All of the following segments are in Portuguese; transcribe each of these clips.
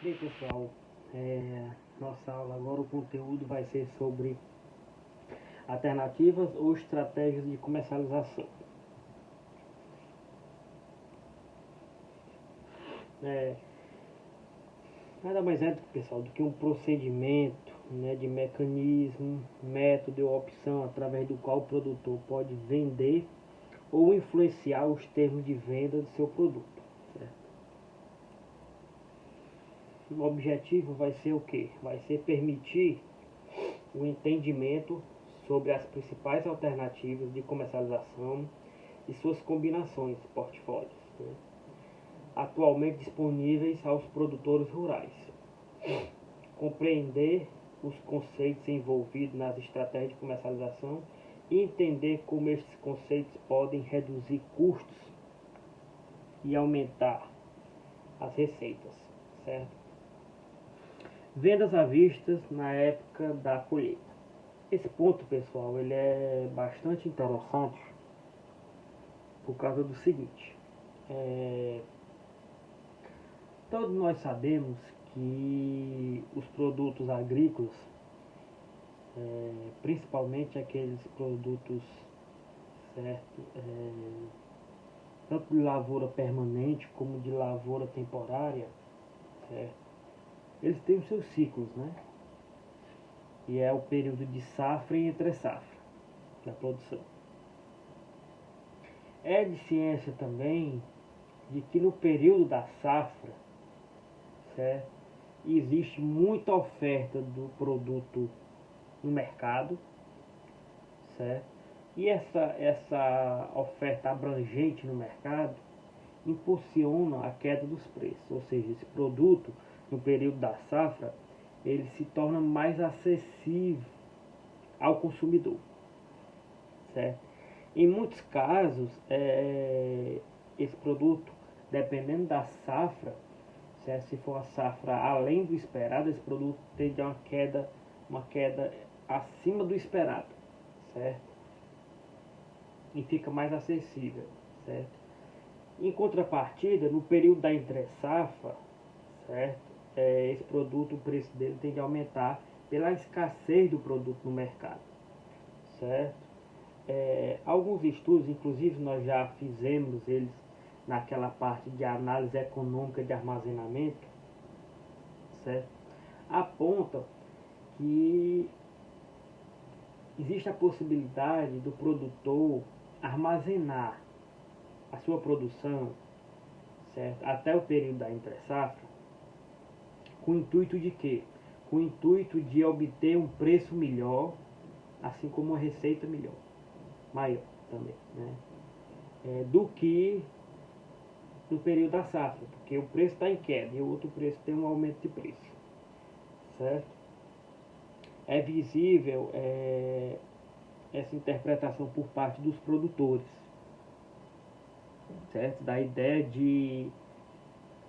Bem, pessoal, nossa aula agora, o conteúdo vai ser sobre alternativas ou estratégias de comercialização. É, nada mais é, pessoal, do que um procedimento, né, de mecanismo, método ou opção através do qual o produtor pode vender ou influenciar os termos de venda do seu produto. Certo? O objetivo vai ser o quê? Vai ser permitir o entendimento sobre as principais alternativas de comercialização e suas combinações, portfólios, né, atualmente disponíveis aos produtores rurais. Compreender os conceitos envolvidos nas estratégias de comercialização e entender como estes conceitos podem reduzir custos e aumentar as receitas, certo? Vendas à vista na época da colheita. Esse ponto, pessoal, ele é bastante interessante por causa do seguinte. Todos nós sabemos que os produtos agrícolas, principalmente aqueles produtos, certo, tanto de lavoura permanente como de lavoura temporária, certo, eles têm os seus ciclos, né? E é o período de safra e entre safra da produção. É de ciência também de que no período da safra, certo, existe muita oferta do produto no mercado, certo? E essa oferta abrangente no mercado impulsiona a queda dos preços, ou seja, esse produto no período da safra ele se torna mais acessível ao consumidor, certo? Em muitos casos, esse produto, dependendo da safra, certo? Se for a safra além do esperado, esse produto tende a uma queda acima do esperado, certo? E fica mais acessível, certo? Em contrapartida, no período da entre-safra, certo? Esse produto, o preço dele tende a aumentar pela escassez do produto no mercado, certo? Alguns estudos, inclusive nós já fizemos eles naquela parte de análise econômica de armazenamento, certo? Apontam que existe a possibilidade do produtor armazenar a sua produção, certo, até o período da entre-safra, com o intuito de quê? Com o intuito de obter um preço melhor, assim como uma receita maior também, né? Do que no período da safra, porque o preço está em queda e o outro preço tem um aumento de preço, certo? É visível essa interpretação por parte dos produtores, certo? Da ideia de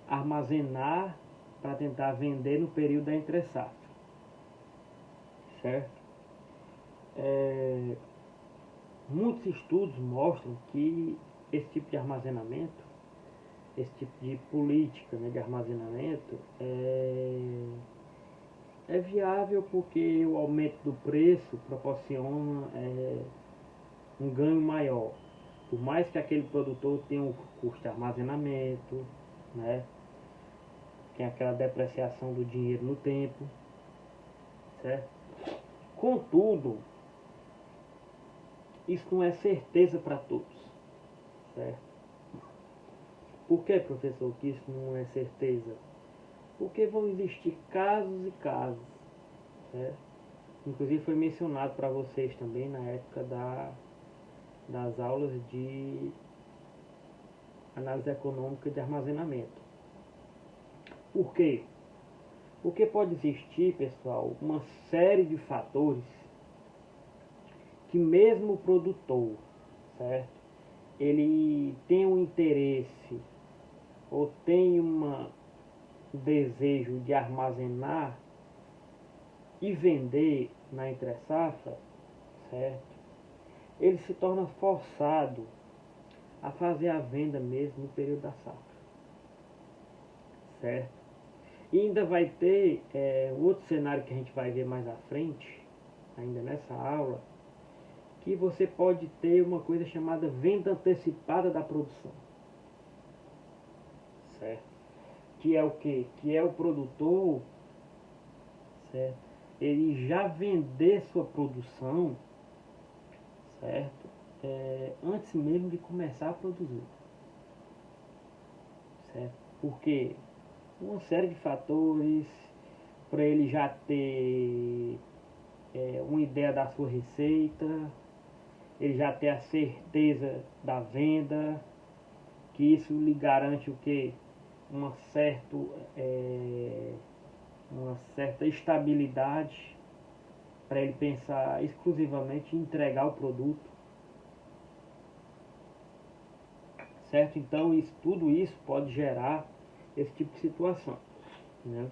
armazenar para tentar vender no período da entre-safra, certo? Muitos estudos mostram que esse tipo de armazenamento, esse tipo de política, né, de armazenamento é viável porque o aumento do preço proporciona um ganho maior. Por mais que aquele produtor tenha um custo de armazenamento, né, tem aquela depreciação do dinheiro no tempo, certo? Contudo, isso não é certeza para todos, certo? Por que, professor, que isso não é certeza? Porque vão existir casos e casos, certo? Inclusive foi mencionado para vocês também na época das aulas de análise econômica de armazenamento. Por quê? Porque pode existir, pessoal, uma série de fatores que mesmo o produtor, certo? Ele tem um interesse ou tem um desejo de armazenar e vender na entre-safra, certo? Ele se torna forçado a fazer a venda mesmo no período da safra, certo? E ainda vai ter outro cenário que a gente vai ver mais à frente, ainda nessa aula, que você pode ter uma coisa chamada venda antecipada da produção, certo? Que é o que? Que é o produtor, certo? Ele já vender sua produção, certo? Antes mesmo de começar a produzir, certo? Porque uma série de fatores para ele já ter uma ideia da sua receita, ele já ter a certeza da venda, que isso lhe garante o que? Uma, certo, uma certa estabilidade para ele pensar exclusivamente em entregar o produto, certo? Então tudo isso pode gerar esse tipo de situação, né?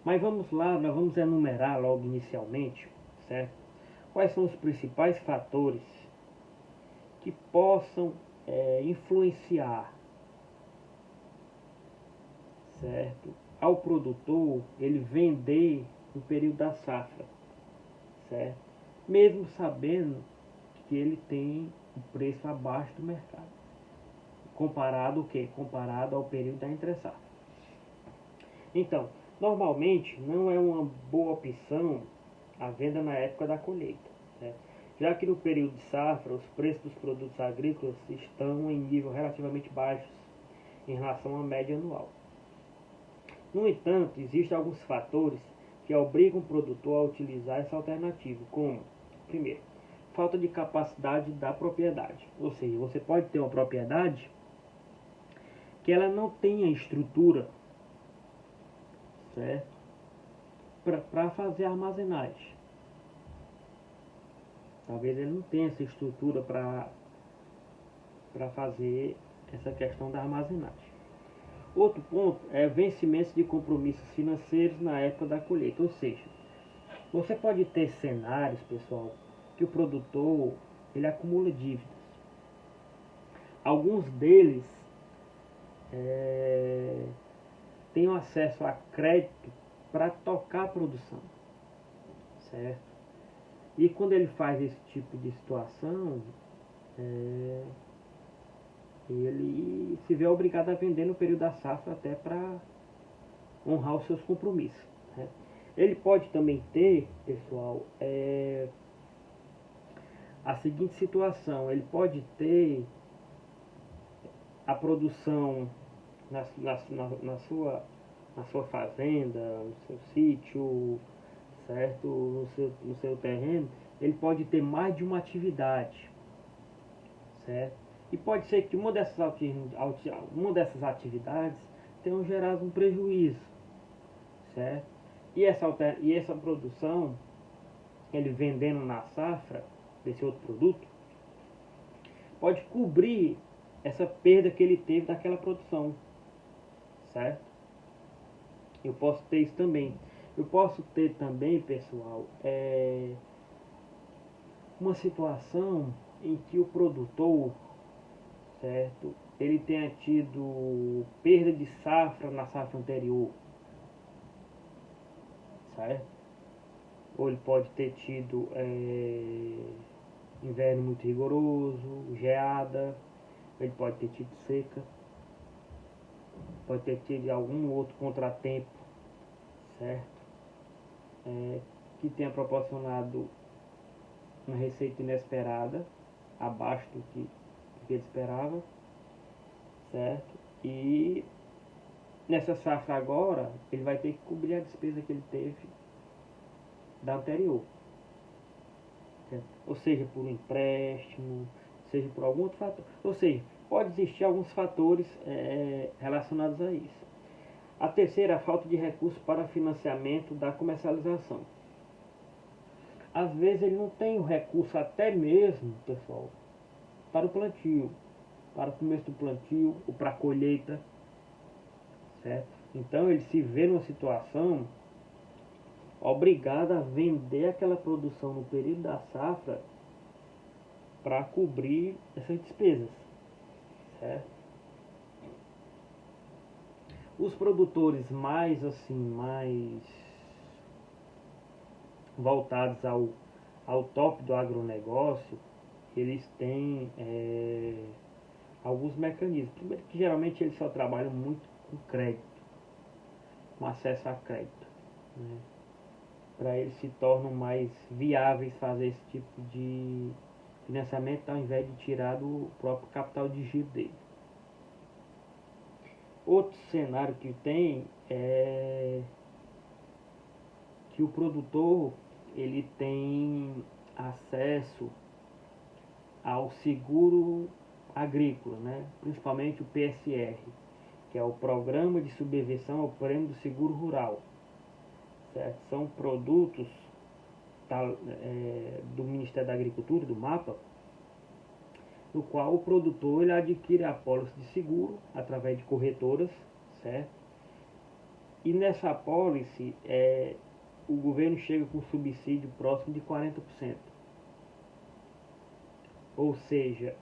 Mas vamos lá, nós vamos enumerar logo inicialmente, certo? Quais são os principais fatores que possam influenciar, certo? Ao produtor ele vender no período da safra, certo? Mesmo sabendo que ele tem o preço abaixo do mercado. Comparado o quê? Comparado ao período da entre-safra. Então, normalmente não é uma boa opção a venda na época da colheita, né? Já que no período de safra os preços dos produtos agrícolas estão em nível relativamente baixos em relação à média anual. No entanto, existem alguns fatores que obrigam o produtor a utilizar essa alternativa, como, primeiro, falta de capacidade da propriedade. Ou seja, você pode ter uma propriedade que ela não tenha estrutura, certo? Para fazer armazenagem. Talvez ele não tenha essa estrutura para fazer essa questão da armazenagem. Outro ponto é vencimento de compromissos financeiros na época da colheita. Ou seja, você pode ter cenários, pessoal, que o produtor ele acumula dívidas. Alguns deles têm acesso a crédito para tocar a produção, certo? E quando ele faz esse tipo de situação, ele se vê obrigado a vender no período da safra até para honrar os seus compromissos, né? Ele pode também ter, pessoal, a seguinte situação: ele pode ter a produção na sua fazenda, no seu sítio, certo? No seu terreno, ele pode ter mais de uma atividade, certo? E pode ser que uma dessas atividades tenha gerado um prejuízo, certo? E essa produção, ele vendendo na safra desse outro produto, pode cobrir essa perda que ele teve daquela produção, certo? Eu posso ter isso também. Eu posso ter também, pessoal, uma situação em que o produtor, certo, ele tenha tido perda de safra na safra anterior, certo? Ou ele pode ter tido inverno muito rigoroso, geada, ele pode ter tido seca, pode ter tido algum outro contratempo, certo? Que tenha proporcionado uma receita inesperada, abaixo do que ele esperava, certo? E nessa safra agora, ele vai ter que cobrir a despesa que ele teve da anterior, certo? Ou seja, por um empréstimo, seja por algum outro fator. Ou seja, pode existir alguns fatores relacionados a isso. A terceira é a falta de recursos para financiamento da comercialização. Às vezes ele não tem o recurso até mesmo, pessoal, para o plantio, para o começo do plantio ou para a colheita, certo? Então ele se vê numa situação obrigado a vender aquela produção no período da safra para cobrir essas despesas, certo? Os produtores mais assim, mais voltados ao top do agronegócio, eles têm alguns mecanismos. Primeiro que geralmente eles só trabalham muito com crédito, com acesso a crédito, né? Para eles se tornam mais viáveis fazer esse tipo de financiamento ao invés de tirar do próprio capital de giro dele. Outro cenário que tem é que o produtor ele tem acesso ao seguro agrícola, né? Principalmente o PSR, que é o Programa de Subvenção ao Prêmio do Seguro Rural. Certo? São produtos do Ministério da Agricultura, do MAPA, no qual o produtor ele adquire a pólice de seguro através de corretoras, certo? E nessa pólice o governo chega com subsídio próximo de 40%. Ou seja,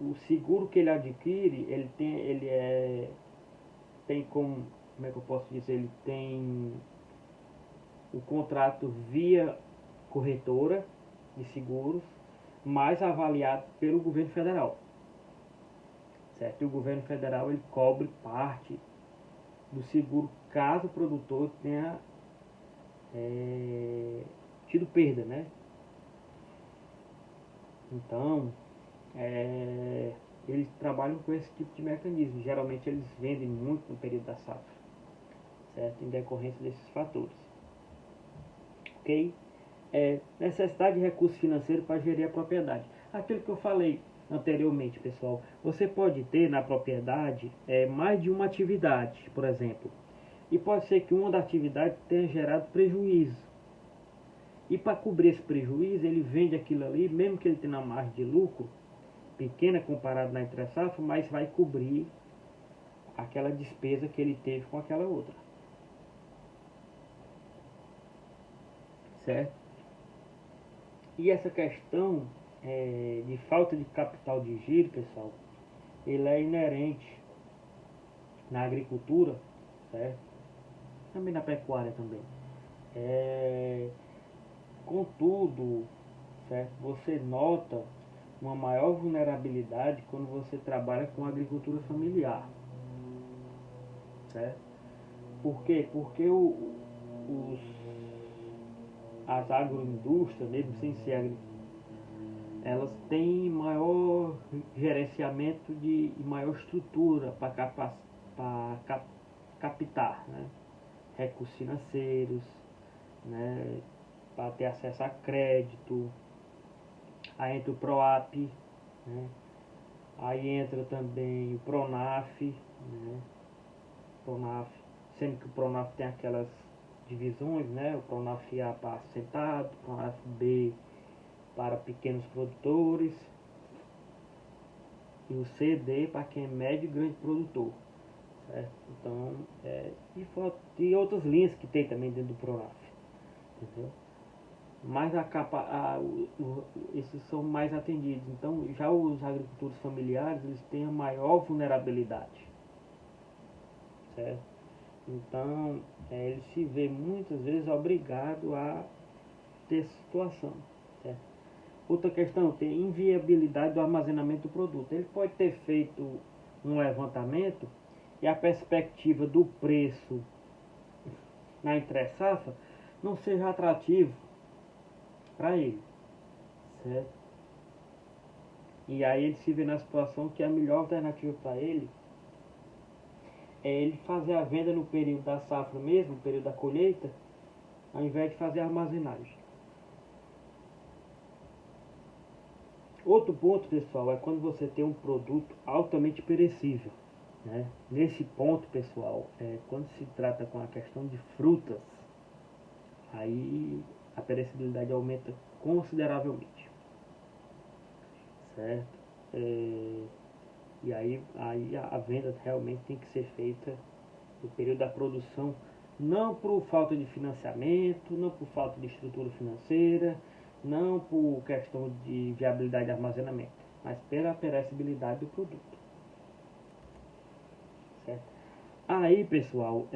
o seguro que ele adquire, tem como é que eu posso dizer, ele tem o contrato via corretora de seguros, mais avaliado pelo governo federal, certo? E o governo federal ele cobre parte do seguro caso o produtor tenha tido perda, né? Então, eles trabalham com esse tipo de mecanismo. Geralmente eles vendem muito no período da safra, certo? Em decorrência desses fatores. Ok? Necessidade de recurso financeiro para gerir a propriedade. Aquilo que eu falei anteriormente, pessoal. Você pode ter na propriedade mais de uma atividade, por exemplo. E pode ser que uma das atividades tenha gerado prejuízo. E para cobrir esse prejuízo, ele vende aquilo ali, mesmo que ele tenha uma margem de lucro pequena comparado na entre safra, mas vai cobrir aquela despesa que ele teve com aquela outra. Certo? E essa questão de falta de capital de giro, pessoal, ele é inerente na agricultura, certo? Também na pecuária também. Contudo, certo? Você nota uma maior vulnerabilidade quando você trabalha com agricultura familiar, certo? Por quê? Porque as agroindústrias, mesmo sem ser agricultura, elas têm maior gerenciamento e maior estrutura para captar, né? Recursos financeiros, né? Para ter acesso a crédito. Aí entra o PROAP, né? Aí entra também o PRONAF, né? PRONAF, sendo que o PRONAF tem aquelas divisões, né? O PRONAF A para assentado, o PRONAF B para pequenos produtores e o CD para quem é médio e grande produtor, certo? Então, e outras linhas que tem também dentro do PRONAF, entendeu? Mas esses são mais atendidos. Então, já os agricultores familiares, eles têm a maior vulnerabilidade, certo? Então, ele se vê muitas vezes obrigado a ter essa situação, certo? Outra questão, tem inviabilidade do armazenamento do produto. Ele pode ter feito um levantamento e a perspectiva do preço na entre-safra não seja atrativo para ele, certo? E aí ele se vê na situação que a melhor alternativa para ele é ele fazer a venda no período da safra mesmo, no período da colheita, ao invés de fazer a armazenagem. Outro ponto, pessoal, é quando você tem um produto altamente perecível, né? Nesse ponto, pessoal, quando se trata com a questão de frutas, aí a perecibilidade aumenta consideravelmente, certo? E aí a venda realmente tem que ser feita no período da produção, não por falta de financiamento, não por falta de estrutura financeira, não por questão de viabilidade de armazenamento, mas pela perecibilidade do produto. certo? Aí, pessoal,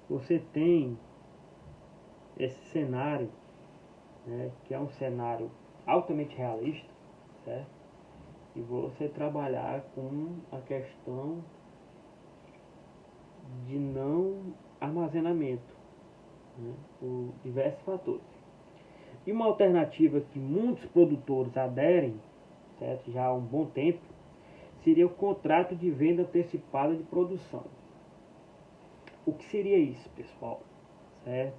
você tem esse cenário, né, que é um cenário altamente realista, certo? E você trabalhar com a questão de não armazenamento, né, por diversos fatores. E uma alternativa que muitos produtores aderem, certo, já há um bom tempo, seria o contrato de venda antecipada de produção. O que seria isso, pessoal? Certo?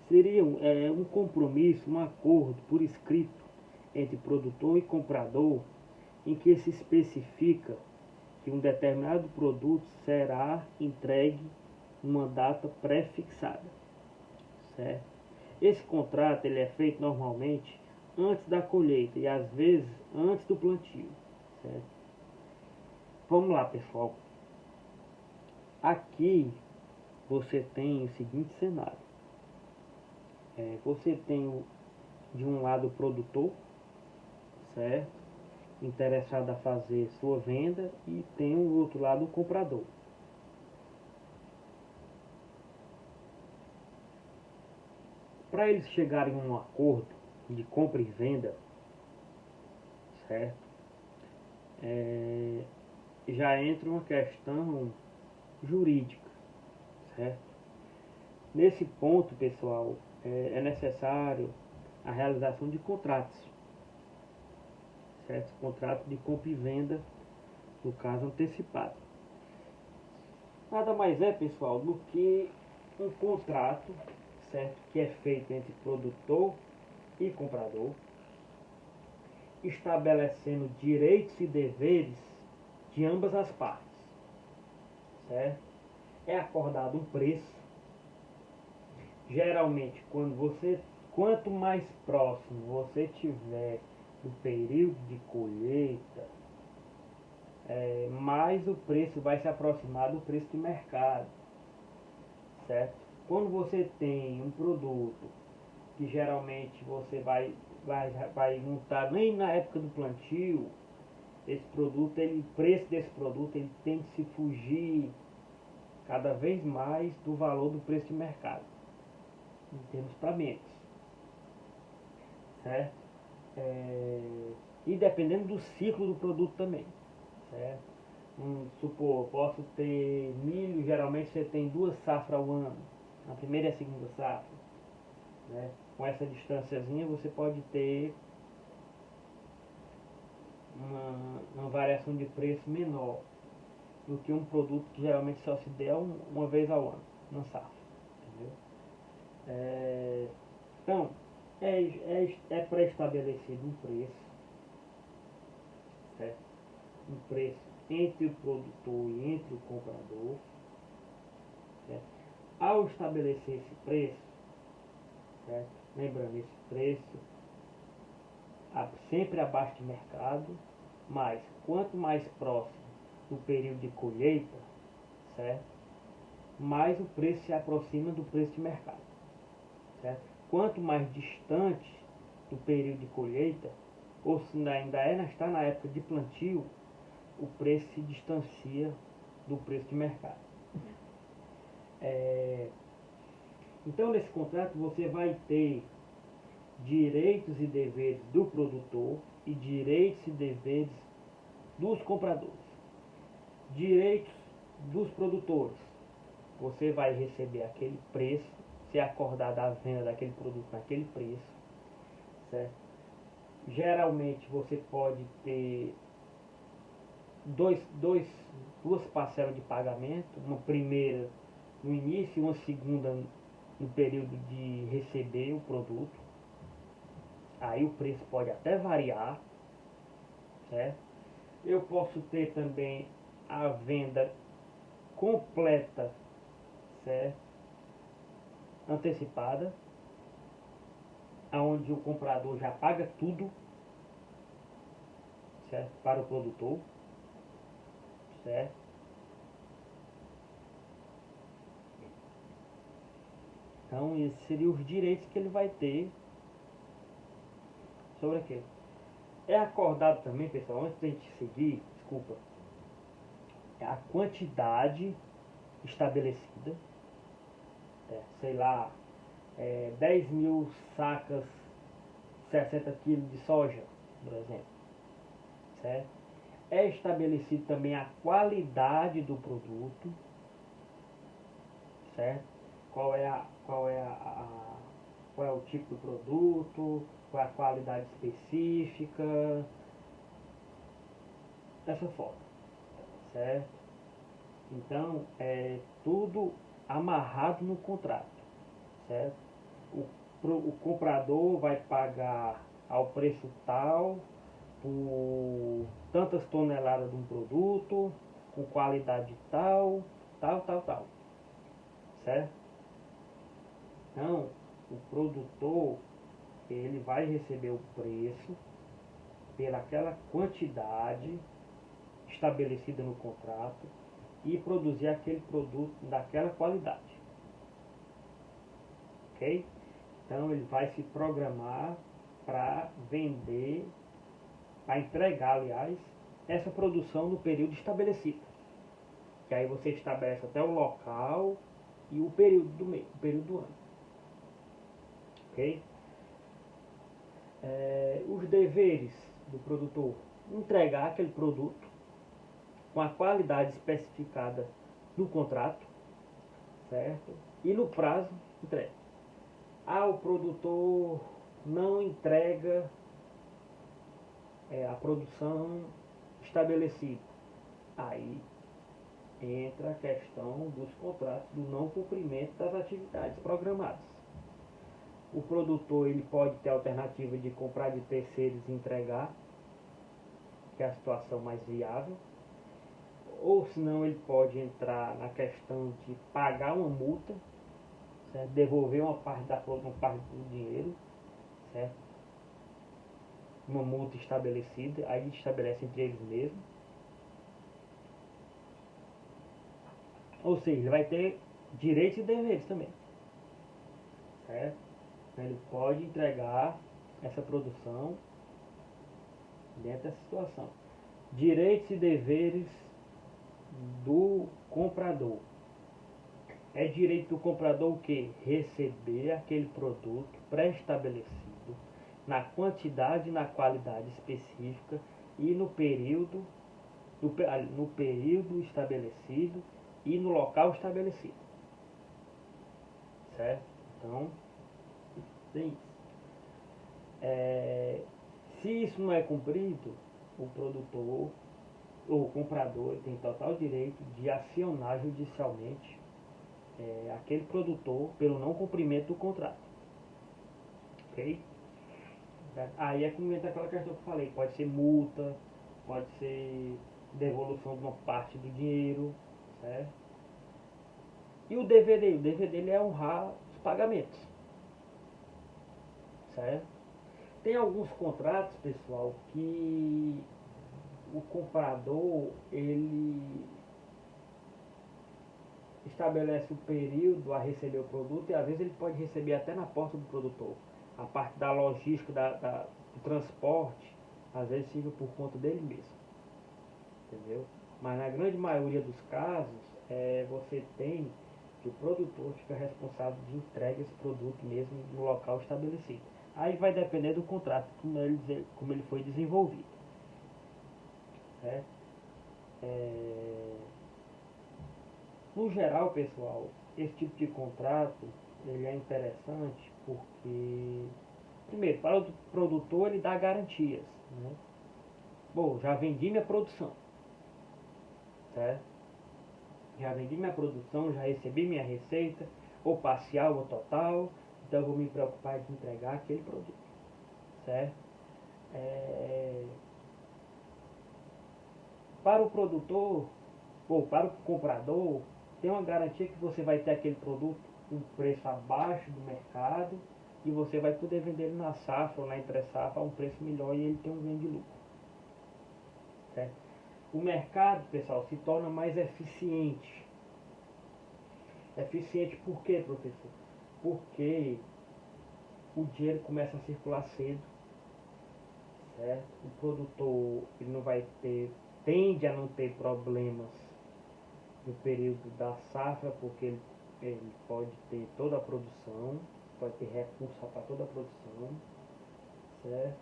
Seria um compromisso, um acordo por escrito entre produtor e comprador, em que se especifica que um determinado produto será entregue numa data pré-fixada, certo? Esse contrato ele é feito normalmente antes da colheita e às vezes antes do plantio, certo? Vamos lá, pessoal. Aqui você tem o seguinte cenário. Você tem de um lado o produtor, certo? Interessado a fazer sua venda, e tem o outro lado o comprador. Para eles chegarem a um acordo de compra e venda, certo? Já entra uma questão jurídica, certo? Nesse ponto, pessoal, é necessário a realização de contratos, certo? Contrato de compra e venda, no caso antecipado. Nada mais é, pessoal, do que um contrato, certo? Que é feito entre produtor e comprador, estabelecendo direitos e deveres de ambas as partes, certo? É acordado um preço. Geralmente, quanto mais próximo você tiver do período de colheita, mais o preço vai se aproximar do preço de mercado, certo? Quando você tem um produto que geralmente você vai não estar nem na época do plantio, o preço desse produto ele tem que se fugir cada vez mais do valor do preço de mercado, em termos para menos, certo? E dependendo do ciclo do produto também, certo? Supor, posso ter milho, geralmente você tem 2 safras ao ano, a primeira e a segunda safra, né? Com essa distânciazinha você pode ter uma variação de preço menor do que um produto que geralmente só se der uma vez ao ano, na safra, entendeu? Então, é pré-estabelecido um preço, certo? Um preço entre o produtor e entre o comprador, certo? Ao estabelecer esse preço, certo? Lembrando, esse preço sempre abaixo de mercado, mas quanto mais próximo do período de colheita, certo? Mais o preço se aproxima do preço de mercado, certo? Quanto mais distante do período de colheita, ou se está na época de plantio, o preço se distancia do preço de mercado. Então, nesse contrato você vai ter direitos e deveres do produtor e direitos e deveres dos compradores. Direitos dos produtores: você vai receber aquele preço, se acordar da venda daquele produto naquele preço, certo? Geralmente você pode ter duas parcelas de pagamento, uma primeira no início e uma segunda no período de receber o produto. Aí o preço pode até variar, certo? Eu posso ter também a venda completa, certo? Antecipada, aonde o comprador já paga tudo, certo? Para o produtor, certo? Então, esses seriam os direitos que ele vai ter sobre aquilo. É acordado também, pessoal, antes de a gente seguir, desculpa, a quantidade estabelecida, sei lá, 10 mil sacas, 60 quilos de soja, por exemplo, certo? É estabelecido também a qualidade do produto, certo? Qual é o tipo do produto, qual é a qualidade específica, dessa forma, certo? Então, é tudo amarrado no contrato, certo? O comprador vai pagar ao preço tal por tantas toneladas de um produto, com qualidade tal, tal, certo? Então, o produtor, ele vai receber o preço pelaquela quantidade estabelecida no contrato e produzir aquele produto daquela qualidade, ok? Então ele vai se programar para vender, para entregar, aliás, essa produção no período estabelecido. Que aí você estabelece até o local e o período do mês, o período do ano, ok? Os deveres do produtor: entregar aquele produto com a qualidade especificada no contrato, certo? E no prazo entrega. O produtor não entrega a produção estabelecida. Aí entra a questão dos contratos, do não cumprimento das atividades programadas. O produtor ele pode ter a alternativa de comprar de terceiros e entregar, que é a situação mais viável. Ou senão ele pode entrar na questão de pagar uma multa, certo? Devolver uma parte do dinheiro, certo? Uma multa estabelecida, aí estabelece entre eles mesmos. Ou seja, ele vai ter direitos e deveres também, certo? Então ele pode entregar essa produção dentro dessa situação. Direitos e deveres do comprador. É direito do comprador o quê? Receber aquele produto pré-estabelecido, na quantidade e na qualidade específica e no período estabelecido e no local estabelecido, certo? Então, tem isso. Se isso não é cumprido, o produtor ou o comprador tem total direito de acionar judicialmente aquele produtor pelo não cumprimento do contrato, ok? Aí é como entra aquela questão que eu falei: pode ser multa, pode ser devolução de uma parte do dinheiro, certo? E o dever dele é honrar os pagamentos, certo? Tem alguns contratos, pessoal, que o comprador ele estabelece o período a receber o produto e às vezes ele pode receber até na porta do produtor. A parte da logística, do transporte, às vezes fica por conta dele mesmo, entendeu? Mas na grande maioria dos casos, você tem que o produtor fica responsável de entregar esse produto mesmo no local estabelecido. Aí vai depender do contrato, como ele foi desenvolvido, certo? No geral, pessoal, esse tipo de contrato ele é interessante porque, primeiro, para o produtor ele dá garantias, né? Bom, já vendi minha produção, certo? Já vendi minha produção, já recebi minha receita, ou parcial ou total, então eu vou me preocupar de entregar aquele produto, certo? Para o produtor ou para o comprador, tem uma garantia que você vai ter aquele produto com um preço abaixo do mercado e você vai poder vender ele na safra ou na entre-safra a um preço melhor e ele tem um ganho de lucro, certo? O mercado, pessoal, se torna mais eficiente. Eficiente por quê, professor? Porque o dinheiro começa a circular cedo, certo? O produtor ele não vai ter, tende a não ter problemas no período da safra, porque ele pode ter toda a produção, pode ter recurso para toda a produção, certo?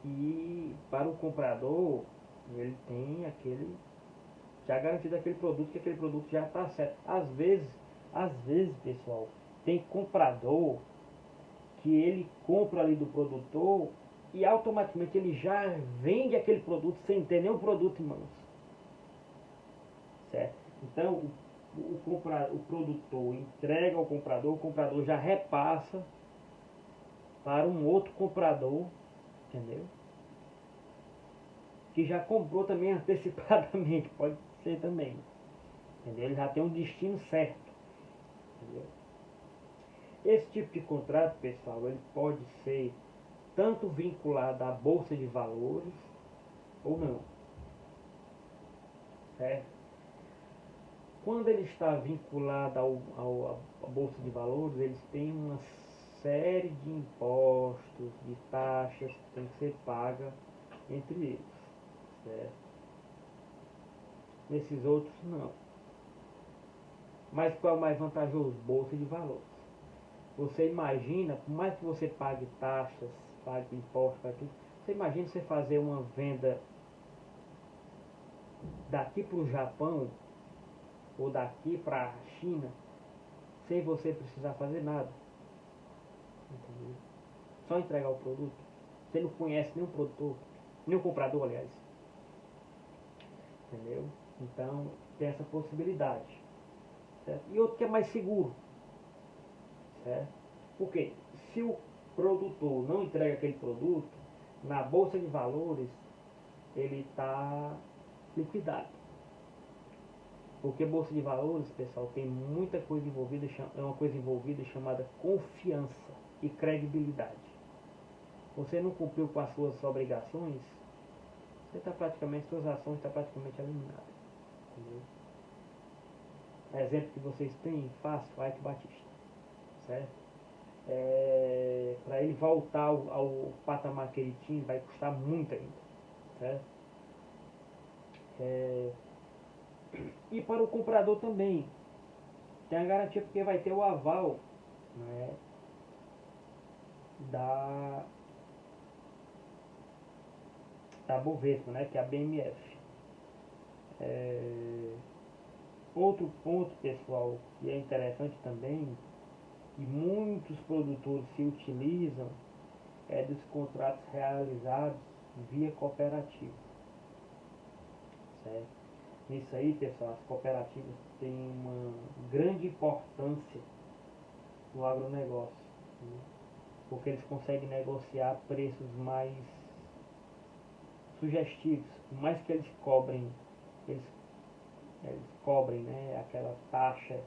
E para o comprador, ele tem aquele, já garantido aquele produto, que aquele produto já está certo. Às vezes, pessoal, tem comprador que ele compra ali do produtor e automaticamente ele já vende aquele produto sem ter nenhum produto em mãos. Certo? Então, o produtor entrega ao comprador, o comprador já repassa para um outro comprador, entendeu? Que já comprou também antecipadamente, pode ser também, entendeu? Ele já tem um destino certo, entendeu? Esse tipo de contrato, pessoal, ele pode ser tanto vinculado à bolsa de valores ou não, certo? Quando ele está vinculado à bolsa de valores, eles têm uma série de impostos, de taxas que tem que ser paga entre eles, certo? Nesses outros não. Mas qual é o mais vantajoso? Bolsa de valores. Você imagina, por mais que você pague taxas, pague impostos, pague tudo, você imagina você fazer uma venda daqui para o Japão ou daqui para a China sem você precisar fazer nada. Entendeu? Só entregar o produto. Você não conhece nenhum produtor, nenhum comprador, aliás. Entendeu? Então, tem essa possibilidade. Certo? E outro que é mais seguro. Certo? Porque se o produtor não entrega aquele produto, na bolsa de valores, ele está liquidado. Porque bolsa de valores, pessoal, tem muita coisa envolvida, é uma coisa envolvida chamada confiança e credibilidade. Você não cumpriu com as suas obrigações, você está praticamente, suas ações estão praticamente eliminadas. Entendeu? Exemplo que vocês têm, fácil, Ike Batista, certo? Para ele voltar ao patamar que ele tinha, vai custar muito ainda, certo? E para o comprador também, tem a garantia porque vai ter o aval, né, da, da Bovespa, né, que é a BMF. Outro ponto, pessoal, que é interessante também, e muitos produtores se utilizam, é dos contratos realizados via cooperativa, certo? Isso aí, pessoal, as cooperativas têm uma grande importância no agronegócio, né? Porque eles conseguem negociar preços mais sugestivos, por mais que eles, eles cobrem, né, aquela taxa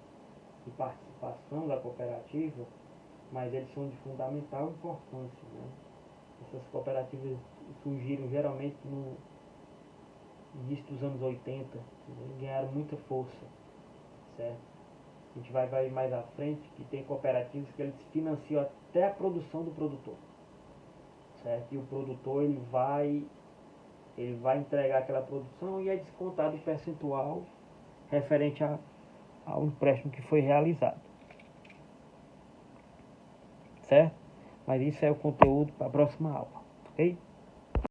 de participação da cooperativa, mas eles são de fundamental importância, né? Essas cooperativas surgiram geralmente no início dos anos 80, né? Ganharam muita força, certo? A gente vai ver mais à frente que tem cooperativas que eles financiam até a produção do produtor, certo? E o produtor ele vai entregar aquela produção e é descontado o percentual referente ao empréstimo que foi realizado, certo? Mas isso é o conteúdo para a próxima aula, ok?